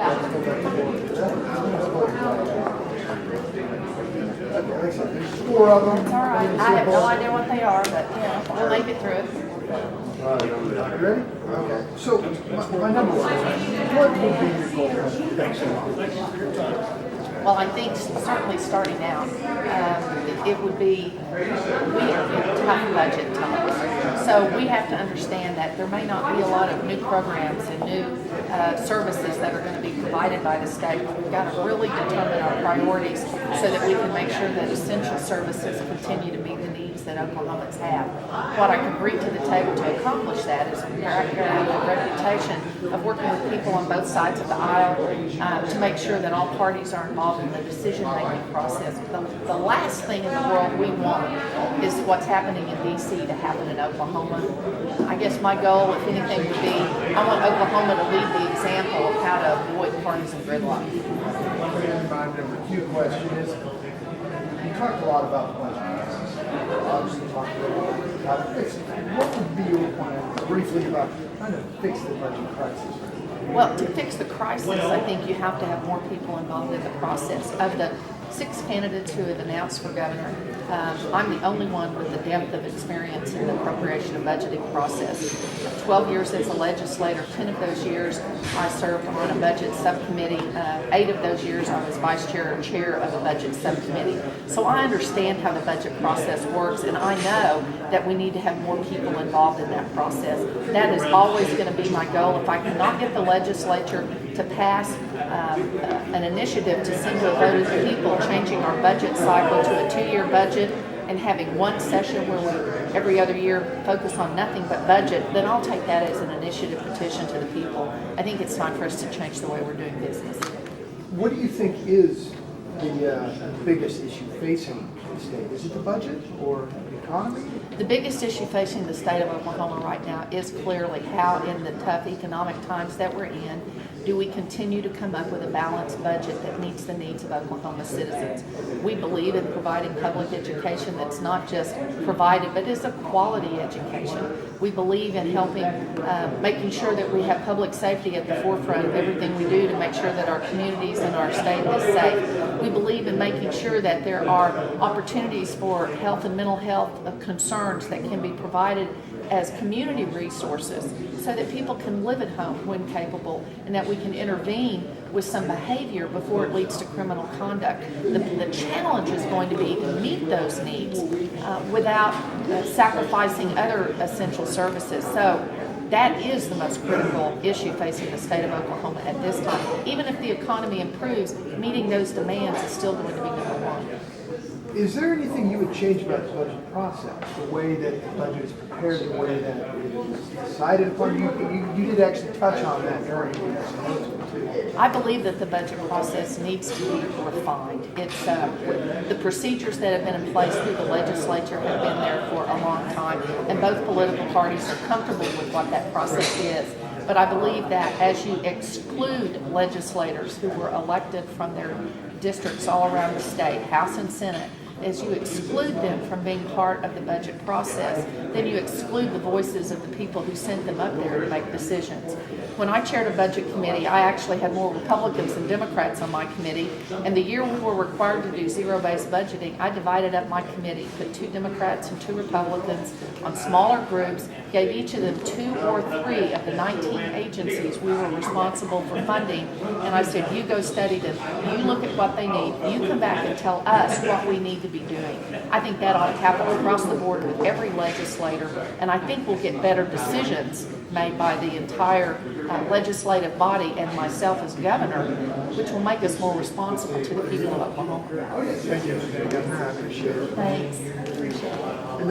There's 4 of them. It's all right. I have no idea what they are, but we'll make it through. Ready? Okay. So, my number one, what would be your goal next month? Well, I think certainly starting out, it would be, we are in tough budget times. So we have to understand that there may not be a lot of new programs and new services that are going to be provided by the state. We've got to really determine our priorities so that we can make sure that essential services continue to meet the needs that Oklahomans have. What I can bring to the table to accomplish that is a reputation of working with people on both sides of the aisle to make sure that all parties are involved in the decision-making process. The last thing in the world we want is what's happening in D.C. to happen in Oklahoma. I guess my goal, if anything, would be I want Oklahoma to lead the example of how to avoid partisan gridlock. My number 2 question is, you talked a lot about the budget crisis. Obviously talked a little bit about fixing it. What would be your plan, briefly, about trying to fix the budget crisis? Well, to fix the crisis, I think you have to have more people involved in the process. Of the 6 candidates who have announced for governor, I'm the only one with the depth of experience in the appropriation and budgeting process. 12 years as a legislator, 10 of those years I served on a budget subcommittee. 8 of those years I was vice chair or chair of a budget subcommittee. So I understand how the budget process works, and I know that we need to have more people involved in that process. That is always going to be my goal. If I cannot get the legislature to pass an initiative to send to a vote of the people, changing our budget cycle to a 2-year budget and having one session where we every other year focus on nothing but budget, then I'll take that as an initiative petition to the people. I think it's time for us to change the way we're doing business. What do you think is the biggest issue facing the state? Is it the budget or the economy? The biggest issue facing the state of Oklahoma right now is clearly how, in the tough economic times that we're in, do we continue to come up with a balanced budget that meets the needs of Oklahoma citizens. We believe in providing public education that's not just provided, but is a quality education. We believe in helping, making sure that we have public safety at the forefront of everything we do to make sure that our communities and our state is safe. We believe in making sure that there are opportunities for health and mental health concerns that can be provided as community resources so that people can live at home when capable, and that we can intervene with some behavior before it leads to criminal conduct. The challenge is going to be to meet those needs without sacrificing other essential services. So that is the most critical issue facing the state of Oklahoma at this time. Even if the economy improves, meeting those demands is still going to be number one. Is there anything you would change about the budget process, the way that the budget is prepared, the way that it is decided upon? You did actually touch on that during your announcement too. I believe that the budget process needs to be refined. It's the procedures that have been in place through the legislature have been there for a long time, and both political parties are comfortable with what that process is. But I believe that as you exclude legislators who were elected from their districts all around the state, House and Senate, as you exclude them from being part of the budget process, then you exclude the voices of the people who sent them up there to make decisions. When I chaired a budget committee, I actually had more Republicans than Democrats on my committee, and the year we were required to do zero-based budgeting, I divided up my committee, put 2 Democrats and 2 Republicans on smaller groups, gave each of them 2 or 3 of the 19 agencies we were responsible for funding, and I said, you go study them, you look at what they need, you come back and tell us what we need to be doing. I think that ought to happen across the board with every legislator, and I think we'll get better decisions made by the entire legislative body and myself as governor, which will make us more responsible to the people of Oklahoma. Thank you, Governor. I appreciate it. Thanks. Appreciate it.